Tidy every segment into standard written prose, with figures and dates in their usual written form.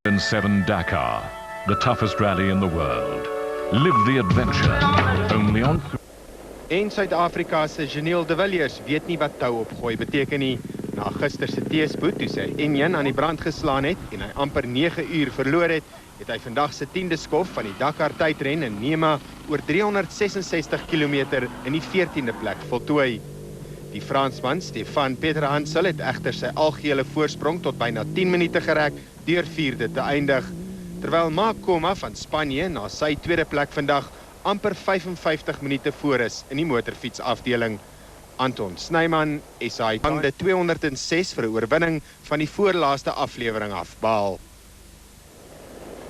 2007 Dakar, the toughest rally in the world. Live the adventure, only on... En Suid-Afrika se Janelle de Villiers weet nie wat tou opgooi beteken nie. Na gister se teespoed toe sy enjin aan die brand geslaan het en hy amper 9 uur verloor het, het hy vandag se 10de skof van die Dakar tydren in Nema oor 366 km in die 14de plek voltooi. Die Fransman Stefan Hansel het egter sy algehele voorsprong tot byna 10 minute gerek deur 4de te eindig, terwyl Mark Koma van Spanje na sy tweede plek vandag amper 55 minute voor is in die motorfietsafdeling. Anton Snyman, SAI hangde 206 vir 'n oorwinning van die voorlaaste aflewering afbehaal.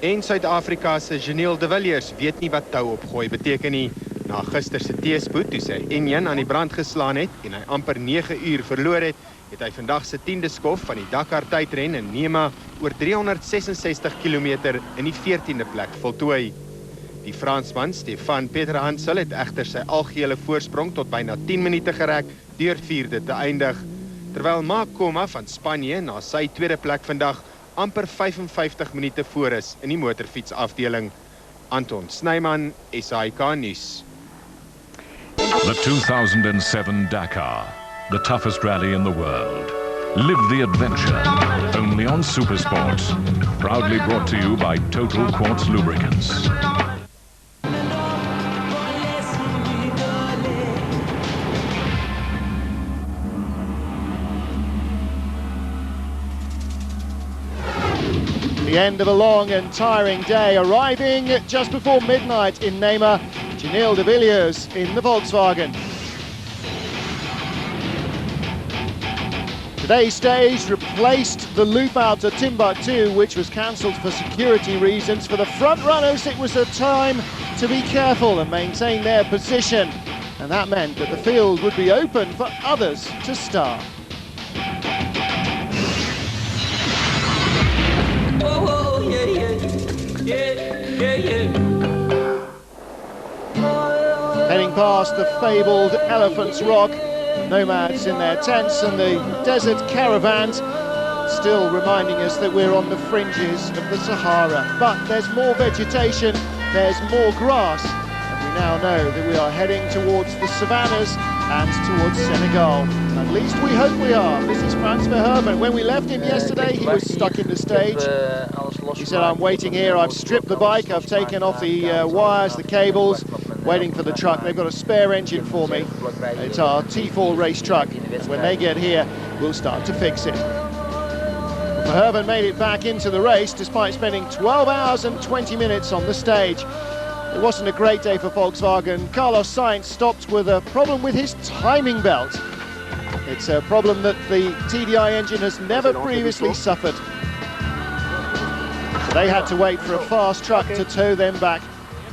En Suid-Afrika se Janelle de Villiers weet nie wat tou opgooi beteken nie. Na gister se teespoed toe sy enjin aan die brand geslaan het en hy amper 9 uur verloor het, het hy vandag se 10de skof van die Dakar tydren in Nema oor 366 km in die 14de plek voltooi. Die Fransman Stefan Hansel het egter sy algehele voorsprong tot byna 10 minute gerek deur 4de te eindig, terwyl Mark Koma van Spanje na sy tweede plek vandag amper 55 minute voor is in die motorfietsafdeling. Anton Snyman, SAIK nuus. The 2007 Dakar, the toughest rally in the world. Live the adventure, only on Supersport. Proudly brought to you by Total Quartz Lubricants. The end of a long and tiring day, arriving just before midnight in Nema, Janelle de Villiers in the Volkswagen. Today's stage replaced the loop out to Timbuktu, which was cancelled for security reasons. For the front runners, it was a time to be careful and maintain their position, and that meant that the field would be open for others to start. Heading past the fabled Elephant's Rock, nomads in their tents and the desert caravans, still reminding us that we're on the fringes of the Sahara. But there's more vegetation, there's more grass, and we now know that we are heading towards the savannas and towards Senegal. At least we hope we are. This is Frans Verhoeven. When we left him yesterday, he was stuck in the stage. He said, I'm waiting here, I've stripped the bike, I've taken off the wires, the cables, waiting for the truck. They've got a spare engine for me. It's our T4 race truck. When they get here, we'll start to fix it. Verhoeven made it back into the race despite spending 12 hours and 20 minutes on the stage. It wasn't a great day for Volkswagen. Carlos Sainz stopped with a problem with his timing belt. It's a problem that the TDI engine has never previously suffered. So they had to wait for a fast truck to tow them back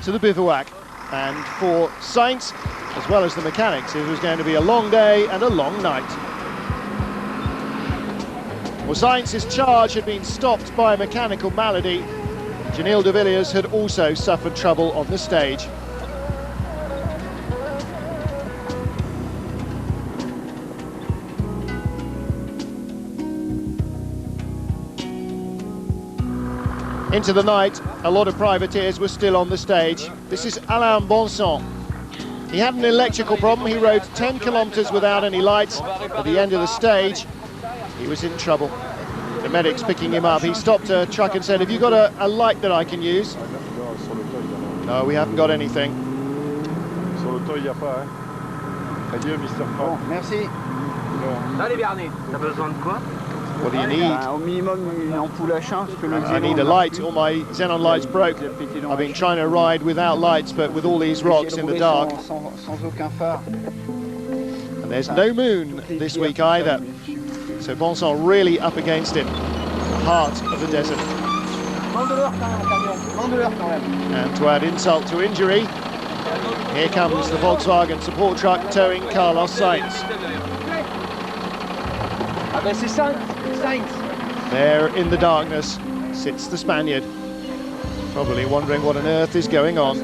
to the bivouac. And for Sainz, as well as the mechanics, it was going to be a long day and a long night. Well, Sainz's charge had been stopped by a mechanical malady. Janelle de Villiers had also suffered trouble on the stage. Into the night, a lot of privateers were still on the stage. This is Alain Bonson. He had an electrical problem. He rode 10 kilometers without any lights. At the end of the stage, he was in trouble. The medic's picking him up. He stopped a truck and said, have you got a light that I can use? No, we haven't got anything. Merci. What do you need? I need a light, all my xenon lights broke. I've been trying to ride without lights, but with all these rocks in the dark. And there's no moon this week either. So Bonson really up against it, the heart of the desert. And to add insult to injury, here comes the Volkswagen support truck towing Carlos Sainz. There in the darkness sits the Spaniard, probably wondering what on earth is going on.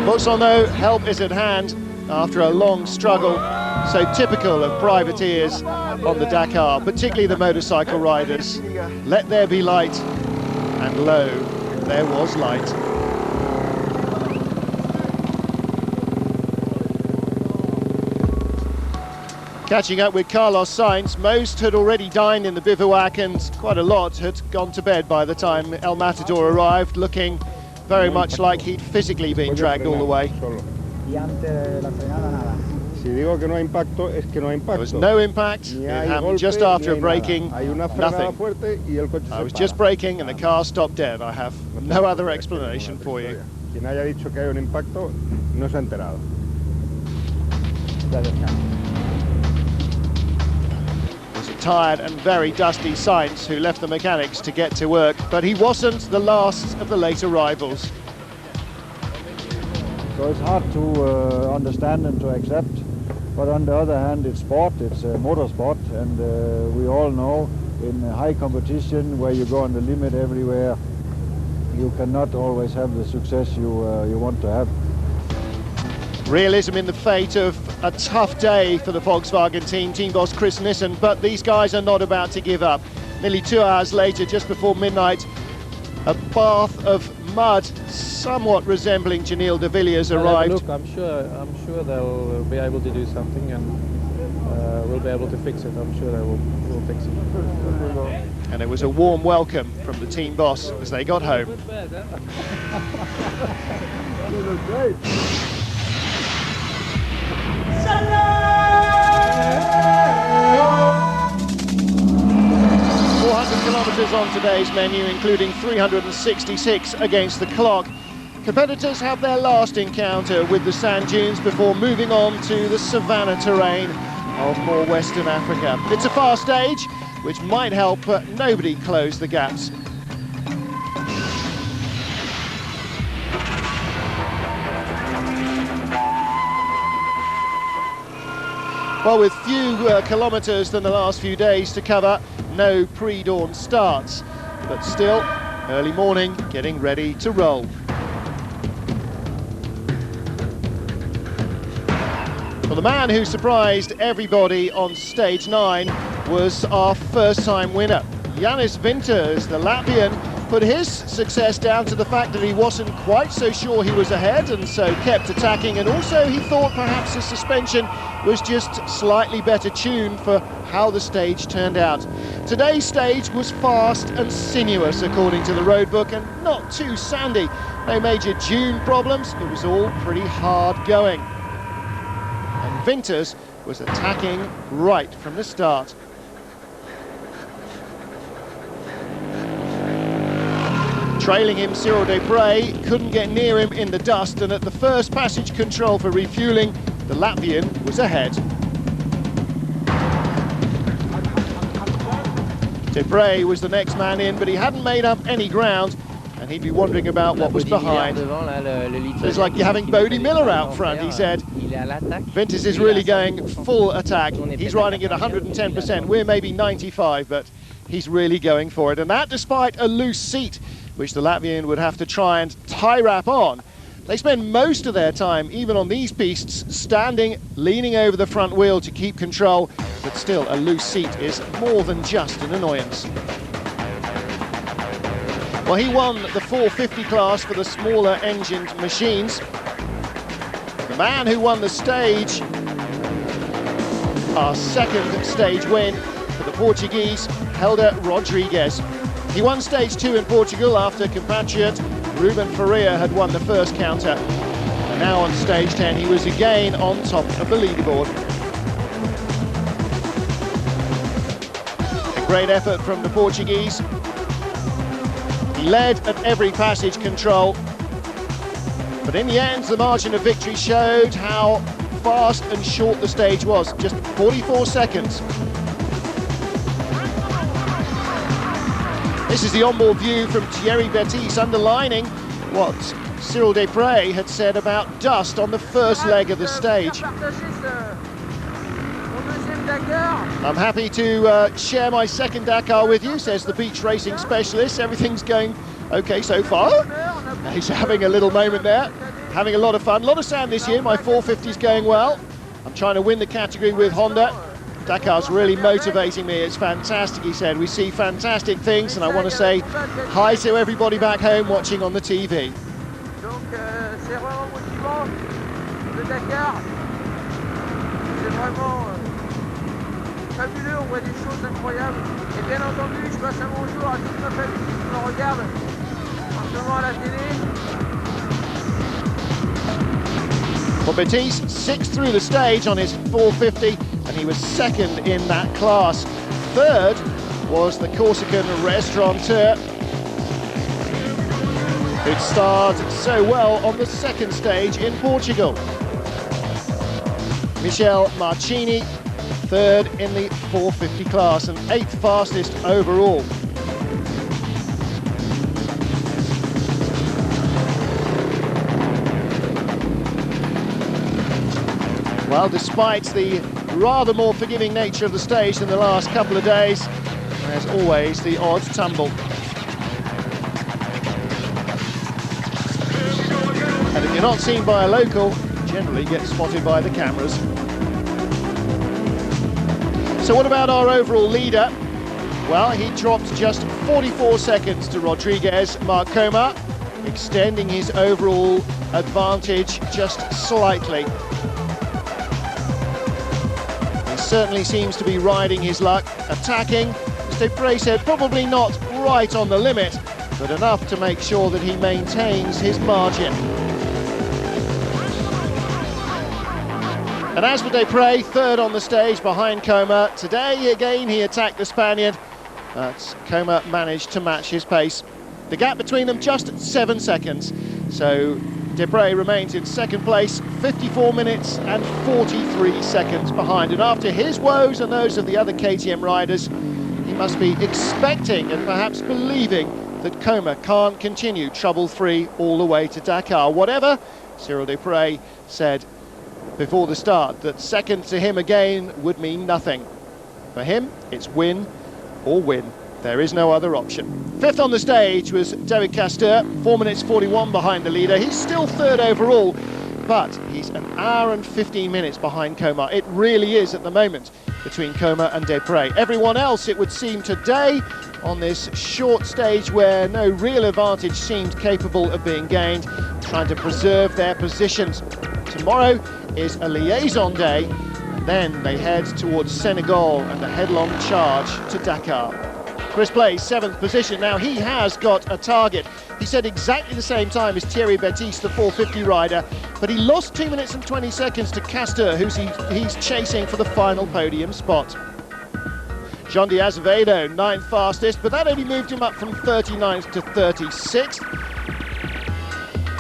Bonson, though, help is at hand after a long struggle. So typical of privateers on the Dakar, particularly the motorcycle riders. Let there be light, and lo, there was light. Catching up with Carlos Sainz, most had already dined in the bivouac and quite a lot had gone to bed by the time El Matador arrived, looking very much like he'd physically been dragged all the way. There was no impact, it happened just after a braking, nothing. I was just braking and the car stopped dead. I have no other explanation for you. It was a tired and very dusty Sainz who left the mechanics to get to work, but he wasn't the last of the late arrivals. So it's hard to understand and to accept, but on the other hand, it's sport, it's motorsport, and we all know in high competition where you go on the limit everywhere, you cannot always have the success you want to have. Realism in the fate of a tough day for the Volkswagen team boss Chris Nissen, but these guys are not about to give up. Nearly 2 hours later, just before midnight, a bath of mud, somewhat resembling Janil de Villiers, arrived. Look, I'm sure they'll be able to do something, and we'll be able to fix it. I'm sure they will fix it. And it was a warm welcome from the team boss as they got home. 400 kilometres on today's menu, including 366 against the clock. Competitors have their last encounter with the sand dunes before moving on to the savanna terrain of more Western Africa. It's a fast stage, which might help nobody close the gaps. Well, with few kilometres than the last few days to cover, no pre-dawn starts, but still, early morning, getting ready to roll. Well, the man who surprised everybody on stage 9 was our first-time winner. Jānis Vinters, the Latvian, put his success down to the fact that he wasn't quite so sure he was ahead and so kept attacking, and also he thought perhaps the suspension was just slightly better tuned for how the stage turned out. Today's stage was fast and sinuous according to the roadbook, and not too sandy. No major dune problems, it was all pretty hard going. And Vinters was attacking right from the start. Trailing him, Cyril Desprez couldn't get near him in the dust, and at the first passage control for refuelling, the Latvian was ahead. Desprez was the next man in, but he hadn't made up any ground, and he'd be wondering about what was behind. It's like you're having Bodie Miller out front, he said. Vinters is really going full attack. He's riding at 110%. We're maybe 95, but he's really going for it. And that despite a loose seat, which the Latvian would have to try and tie wrap on. They spend most of their time, even on these pistes, standing, leaning over the front wheel to keep control, but still a loose seat is more than just an annoyance. Well, he won the 450 class for the smaller engined machines. The man who won the stage, our second stage win for the Portuguese, Helder Rodrigues. He won stage 2 in Portugal after compatriot Ruben Faria had won the first counter. And now on stage 10, he was again on top of the leaderboard. A great effort from the Portuguese. He led at every passage control, but in the end, the margin of victory showed how fast and short the stage was, just 44 seconds. This is the onboard view from Thierry Bettis, underlining what Cyril Desprez had said about dust on the first leg of the stage. I'm happy to share my second Dakar with you, says the beach racing specialist. Everything's going okay so far. He's having a little moment there, having a lot of fun. A lot of sand this year, my 450's going well. I'm trying to win the category with Honda. Dakar's really motivating me. It's fantastic, he said. We see fantastic things, and I want to say hi to everybody back home watching on the TV. Donc c'est vraiment motivant, le Dakar. C'est vraiment fabuleux, on voit des choses incroyables. Et bien entendu, je passe un bonjour à toute ma famille qui me regarde en ce moment à la télé. Well, Baptiste, 6th through the stage on his 450, and he was 2nd in that class. 3rd was the Corsican restaurateur, who'd starred so well on the 2nd stage in Portugal. Michel Marchini, 3rd in the 450 class and 8th fastest overall. Well, despite the rather more forgiving nature of the stage than the last couple of days, there's always the odd tumble. And if you're not seen by a local, you generally get spotted by the cameras. So what about our overall leader? Well, he dropped just 44 seconds to Rodriguez Mark Coma, extending his overall advantage just slightly. Certainly seems to be riding his luck, attacking, as Desprez said, probably not right on the limit, but enough to make sure that he maintains his margin. And as for Desprez, 3rd on the stage behind Coma. Today again he attacked the Spaniard, but Coma managed to match his pace. The gap between them just 7 seconds, so Desprez remains in 2nd place, 54 minutes and 43 seconds behind. And after his woes and those of the other KTM riders, he must be expecting and perhaps believing that Coma can't continue trouble-free all the way to Dakar. Whatever, Cyril Desprez said before the start that 2nd to him again would mean nothing. For him, it's win or win. There is no other option. 5th on the stage was David Castor, 4 minutes 41 behind the leader. He's still 3rd overall, but he's an hour and 15 minutes behind Coma. It really is at the moment between Coma and Desprez. Everyone else, it would seem today, on this short stage where no real advantage seemed capable of being gained, trying to preserve their positions. Tomorrow is a liaison day, and then they head towards Senegal and a headlong charge to Dakar. Chris Blaze, 7th position. Now he has got a target. He said exactly the same time as Thierry Baptiste, the 450 rider, but he lost 2 minutes and 20 seconds to Castor, who's he's chasing for the final podium spot. Jean de Azevedo, 9th fastest, but that only moved him up from 39th to 36th.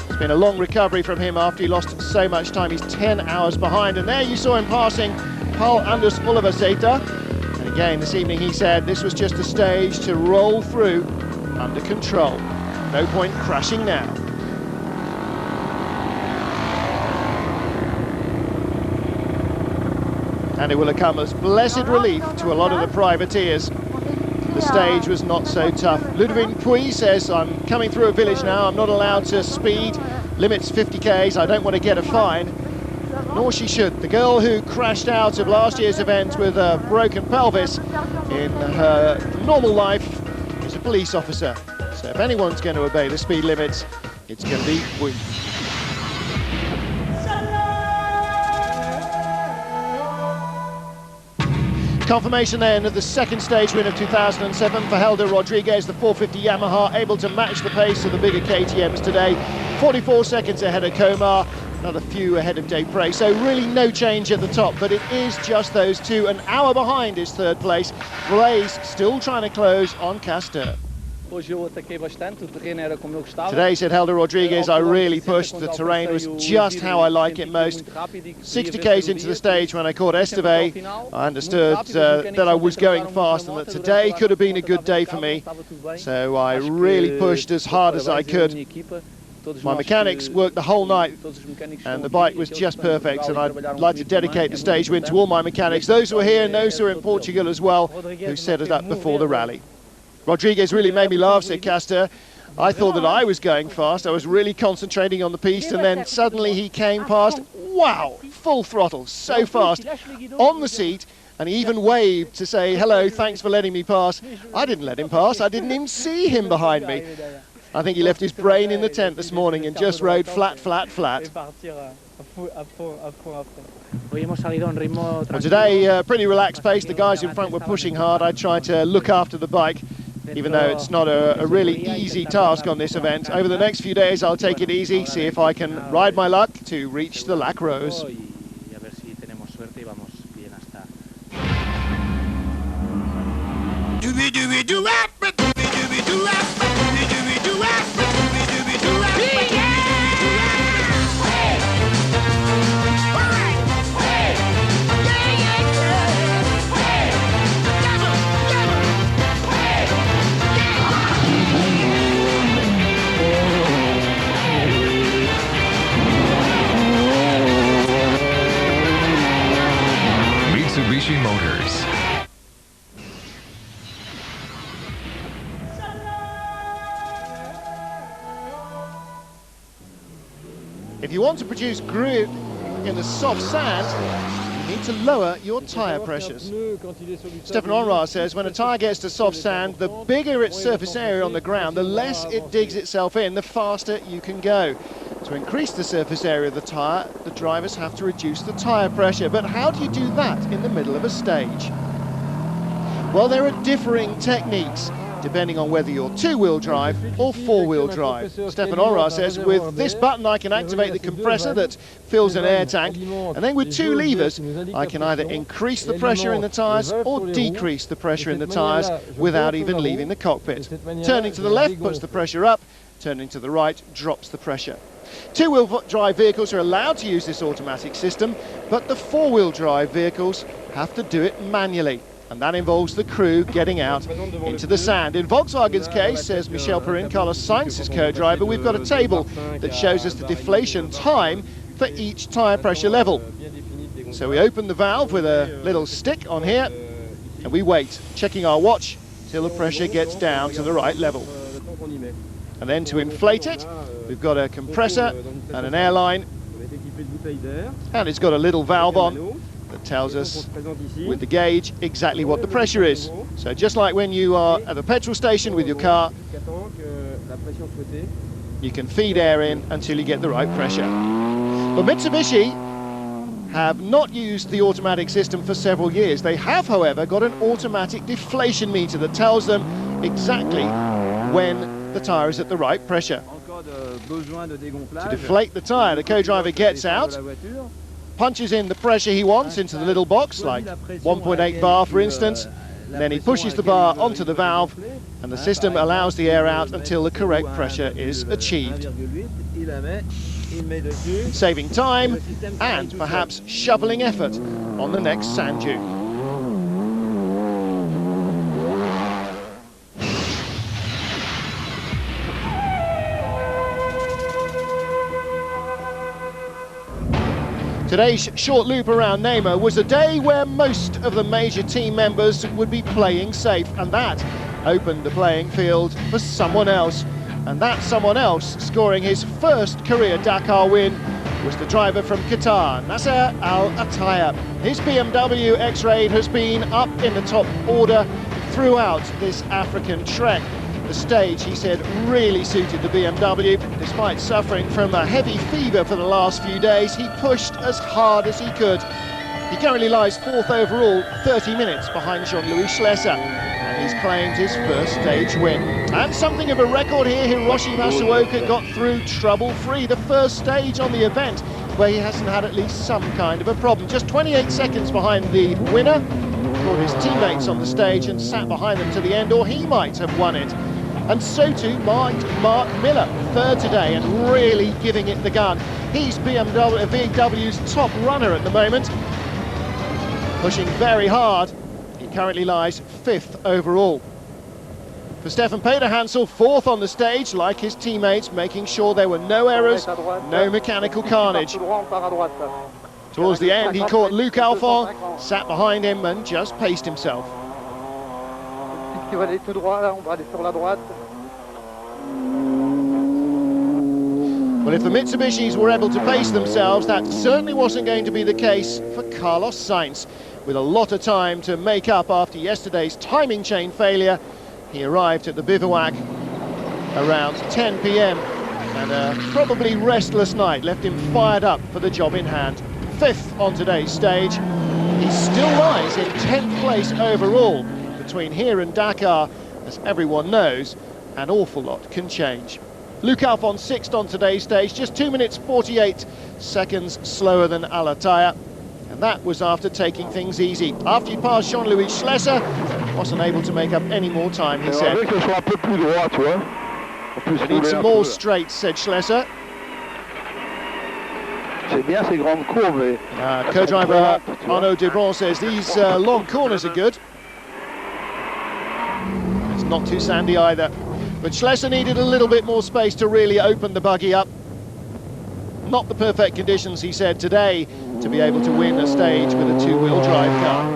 It's been a long recovery from him after he lost so much time. He's 10 hours behind, and there you saw him passing Paul Anders Oliverseta. Again, this evening he said this was just a stage to roll through under control. No point crashing now. And it will come as blessed relief to a lot of the privateers. The stage was not so tough. Ludwig Puy says, I'm coming through a village now, I'm not allowed to speed. Limit's 50 k's, I don't want to get a fine. Nor she should. The girl who crashed out of last year's event with a broken pelvis in her normal life is a police officer. So if anyone's going to obey the speed limits, it's going to be Puy. Confirmation then of the 2nd stage win of 2007 for Helder Rodriguez, the 450 Yamaha, able to match the pace of the bigger KTMs today. 44 seconds ahead of Coma, another few ahead of Desprez, so really no change at the top, but it is just those two. An hour behind is 3rd place. Blaze still trying to close on Castor. Today, said Helder Rodriguez, I really pushed. The terrain was just how I like it most. 60 k's into the stage when I caught Esteve, I understood that I was going fast and that today could have been a good day for me. So I really pushed as hard as I could. My mechanics worked the whole night and the bike was just perfect, and I'd like to dedicate the stage win to all my mechanics, those who are here and those who are in Portugal as well, who set it up before the rally. Rodriguez really made me laugh, said Castor. I thought that I was going fast, I was really concentrating on the piste, and then suddenly he came past. Wow, full throttle, so fast, on the seat, and he even waved to say, hello, thanks for letting me pass. I didn't let him pass, I didn't even see him behind me. I think he left his brain in the tent this morning and just rode flat, flat, flat. Well, today, pretty relaxed pace. The guys in front were pushing hard. I tried to look after the bike, even though it's not a really easy task on this event. Over the next few days, I'll take it easy, see if I can ride my luck to reach the Lac Rose. Mitsubishi Motors. If you want to produce grip in the soft sand, you need to lower your tyre pressures. Stefan Onra says when a tyre gets to soft sand, the bigger its surface area on the ground, the less it digs itself in, the faster you can go. To increase the surface area of the tyre, the drivers have to reduce the tyre pressure. But how do you do that in the middle of a stage? Well, there are differing techniques, depending on whether you're two-wheel drive or four-wheel drive. Stefan Onra says, with this button I can activate the compressor that fills an air tank, and then with two levers I can either increase the pressure in the tyres or decrease the pressure in the tyres without even leaving the cockpit. Turning to the left puts the pressure up, turning to the right drops the pressure. Two-wheel drive vehicles are allowed to use this automatic system, but the four-wheel drive vehicles have to do it manually. And that involves the crew getting out into the sand. In Volkswagen's case, says Michel Perrin, Carlos Sainz's co-driver, we've got a table that shows us the deflation time for each tyre pressure level. So we open the valve with a little stick on here, and we wait, checking our watch till the pressure gets down to the right level. And then to inflate it, we've got a compressor and an airline, and it's got a little valve on that tells us with the gauge exactly what the pressure is. So just like when you are at a petrol station with your car, you can feed air in until you get the right pressure. But Mitsubishi have not used the automatic system for several years. They have, however, got an automatic deflation meter that tells them exactly when the tyre is at the right pressure. To deflate the tyre, the co-driver gets out, punches in the pressure he wants into the little box, like 1.8 bar for instance, and then he pushes the bar onto the valve, and the system allows the air out until the correct pressure is achieved, saving time and perhaps shoveling effort on the next sand dune. Today's short loop around Neymar was a day where most of the major team members would be playing safe, and that opened the playing field for someone else. And that someone else, scoring his first career Dakar win, was the driver from Qatar, Nasser Al Attiyah. His BMW X-Raid has been up in the top order throughout this African trek. The stage, he said, really suited the BMW. Despite suffering from a heavy fever for the last few days, he pushed as hard as he could. He currently lies fourth overall, 30 minutes behind Jean-Louis Schlesser, and he's claimed his first stage win. And something of a record here, Hiroshi Masuoka got through trouble-free, the first stage on the event, where he hasn't had at least some kind of a problem. Just 28 seconds behind the winner, caught his teammates on the stage and sat behind them to the end, or he might have won it. And so too Mark Miller, third today, and really giving it the gun. He's BMW's top runner at the moment, pushing very hard. He currently lies fifth overall. For Stefan Peter-Hansel, fourth on the stage, like his teammates, making sure there were no errors, no mechanical carnage. Towards the end, he caught Luc Alphon, sat behind him and just paced himself. Tu vas aller tout droit là, on va aller sur la droite. Well, if the Mitsubishis were able to pace themselves, that certainly wasn't going to be the case for Carlos Sainz. With a lot of time to make up after yesterday's timing chain failure, he arrived at the bivouac around 10 p.m. and a probably restless night left him fired up for the job in hand. 5th on today's stage, he still lies in 10th place overall. Between here and Dakar, as everyone knows, an awful lot can change. Luke Alphon 6th on today's stage, just 2 minutes 48 seconds slower than Alataya, and that was after taking things easy. After he passed Jean-Louis Schlesser, wasn't able to make up any more time, he said. I need some more straights, said Schlesser. Co-driver Arnaud Debron says these long corners are good. It's not too sandy either. But Schlesser needed a little bit more space to really open the buggy up. Not the perfect conditions, he said, today to be able to win a stage with a two-wheel drive car.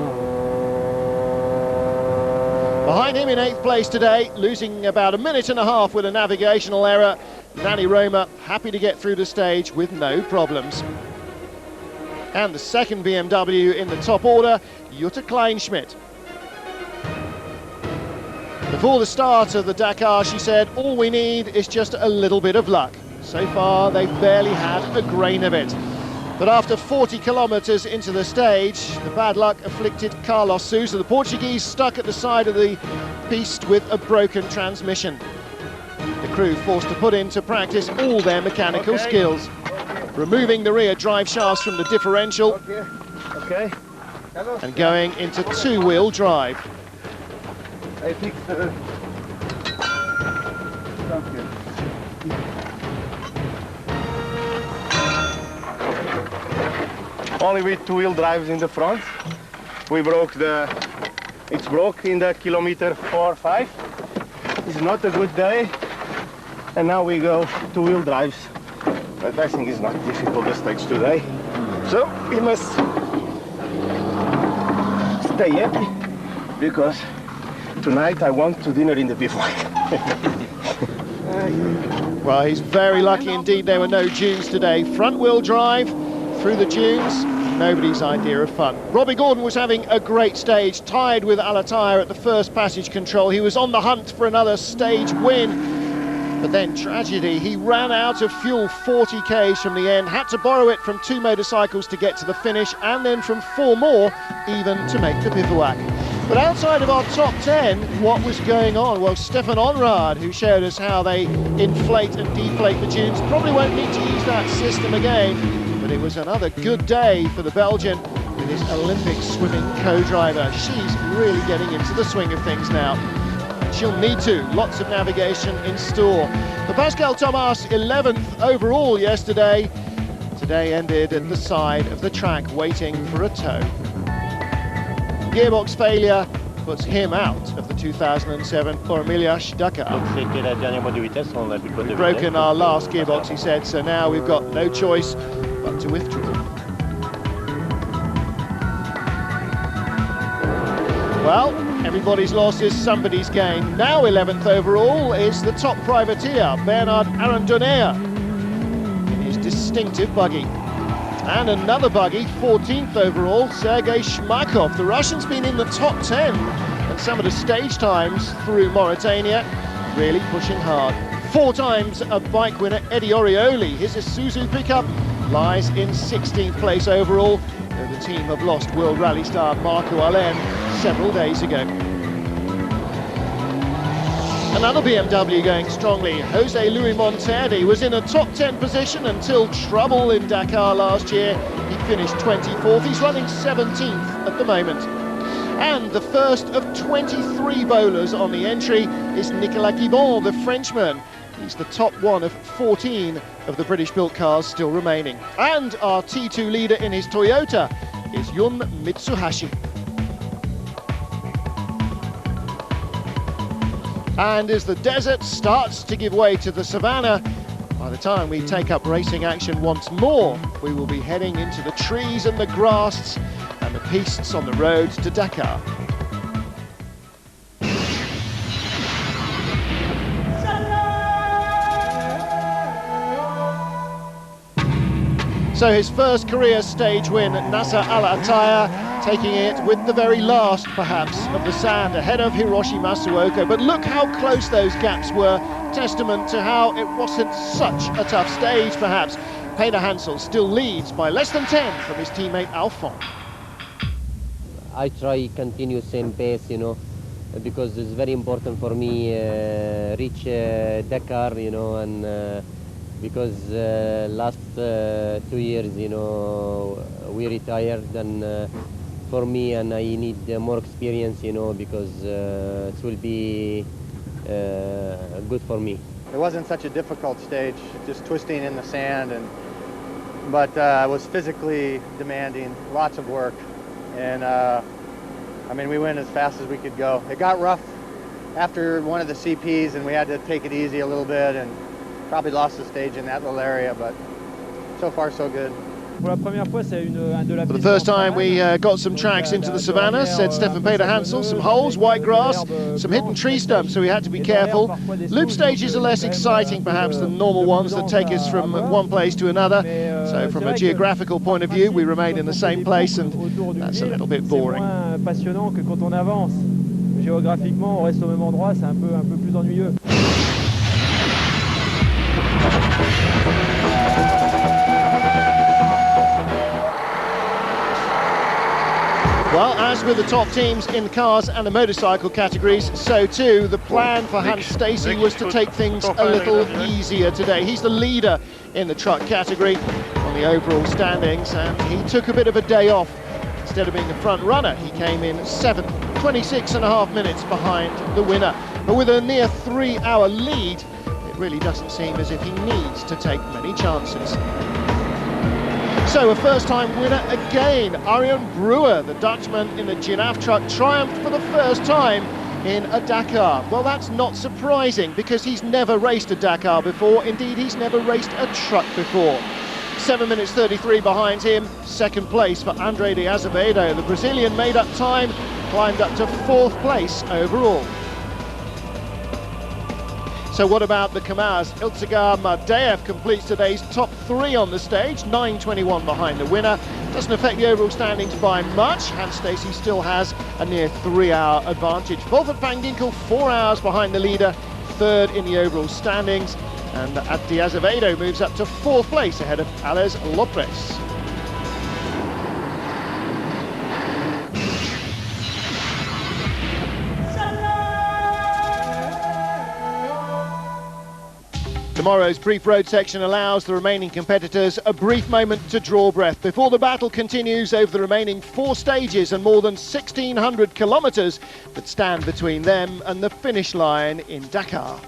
Behind him in 8th place today, losing about a minute and a half with a navigational error, Danny Roma happy to get through the stage with no problems. And the second BMW in the top order, Jutta Kleinschmidt. Before the start of the Dakar, she said, all we need is just a little bit of luck. So far, they've barely had a grain of it. But after 40 kilometres into the stage, the bad luck afflicted Carlos Sousa, the Portuguese stuck at the side of the piste with a broken transmission. The crew forced to put into practice all their mechanical skills, removing the rear drive shafts from the differential and going into two-wheel drive. I think only with two-wheel drives in the front. We broke it's broke in the kilometer 4 or 5. It's not a good day, and now we go two-wheel drives. But I think it's not difficult the stage today, so we must stay happy because tonight I want to dinner in the bivouac. Well, he's very lucky indeed there were no dunes today. Front-wheel drive through the dunes, nobody's idea of fun. Robbie Gordon was having a great stage, tied with Alataya at the first passage control. He was on the hunt for another stage win. But then tragedy, he ran out of fuel 40 k's from the end, had to borrow it from 2 motorcycles to get to the finish, and then from 4 more even to make the bivouac. But outside of our top 10, what was going on? Well, Stefan Onraad, who showed us how they inflate and deflate the dunes, probably won't need to use that system again, but it was another good day for the Belgian with his Olympic swimming co-driver. She's really getting into the swing of things now. She'll need to. Lots of navigation in store. For Pascal Thomas, 11th overall yesterday. Today ended at the side of the track, waiting for a tow. Gearbox failure puts him out of the 2007 Formiliash Dakar. We've broken our last gearbox, he said, so now we've got no choice but to withdraw. Well, everybody's loss is somebody's gain. Now 11th overall is the top privateer, Bernard Arandonea, in his distinctive buggy. And another buggy, 14th overall, Sergei Shmakov. The Russian's been in the top 10, and some of the stage times through Mauritania really pushing hard. 4 times a bike winner, Eddie Orioli. His Isuzu pickup lies in 16th place overall. The team have lost World Rally star Marco Allen several days ago. Another BMW going strongly. Jose Luis Monterde was in a top 10 position until trouble in Dakar last year. He finished 24th. He's running 17th at the moment. And the first of 23 bowlers on the entry is Nicolas Guibon, the Frenchman. He's the top one of 14 of the British-built cars still remaining. And our T2 leader in his Toyota is Yun Mitsuhashi. And as the desert starts to give way to the savannah, by the time we take up racing action once more, we will be heading into the trees and the grass and the pistes on the road to Dakar. So his first career stage win, Nasser Al Attaya, taking it with the very last, perhaps, of the sand ahead of Hiroshi Masuoka. But look how close those gaps were, testament to how it wasn't such a tough stage, perhaps. Peter Hansel still leads by less than 10 from his teammate Alphon. I try continue same pace, you know, because it's very important for me reach Dakar, you know, and because last 2 years, you know, we retired, and for me, and I need more experience, you know, because it will be good for me. It wasn't such a difficult stage, just twisting in the sand, but it was physically demanding, lots of work, and I mean, we went as fast as we could go. It got rough after one of the CPs, and we had to take it easy a little bit, and probably lost the stage in that little area, but so far so good. For the first time we got some tracks into the savannah, said Stefan Peter Hansel, some holes, white grass, some hidden tree stumps, so we had to be careful. Loop stages are less exciting perhaps than normal ones that take us from one place to another, so from a geographical point of view we remain in the same place, and that's a little bit boring. Géographiquement, on reste au même endroit, c'est un peu plus ennuyeux. Well, as with the top teams in the cars and the motorcycle categories, so too the plan for Hans Stacey was to take things a little easier today. He's the leader in the truck category on the overall standings, and he took a bit of a day off. Instead of being the front runner, he came in 7th, 26.5 minutes behind the winner. But with a near 3-hour lead, it really doesn't seem as if he needs to take many chances. So a first-time winner again, Arjen Brewer, the Dutchman in the Ginaf truck, triumphed for the first time in a Dakar. Well, that's not surprising because he's never raced a Dakar before. Indeed, he's never raced a truck before. 7 minutes 33 behind him, second place for Andre de Azevedo. The Brazilian made up time, climbed up to 4th place overall. So what about the Kamaz? Iltsagar Mardeyev completes today's top 3 on the stage, 9.21 behind the winner. Doesn't affect the overall standings by much. Hans Stacey still has a near 3-hour advantage. Volfert van Ginkel 4 hours behind the leader, 3rd in the overall standings. And De Azevedo moves up to 4th place ahead of Alex Lopez. Tomorrow's brief road section allows the remaining competitors a brief moment to draw breath before the battle continues over the remaining 4 stages and more than 1,600 kilometres that stand between them and the finish line in Dakar.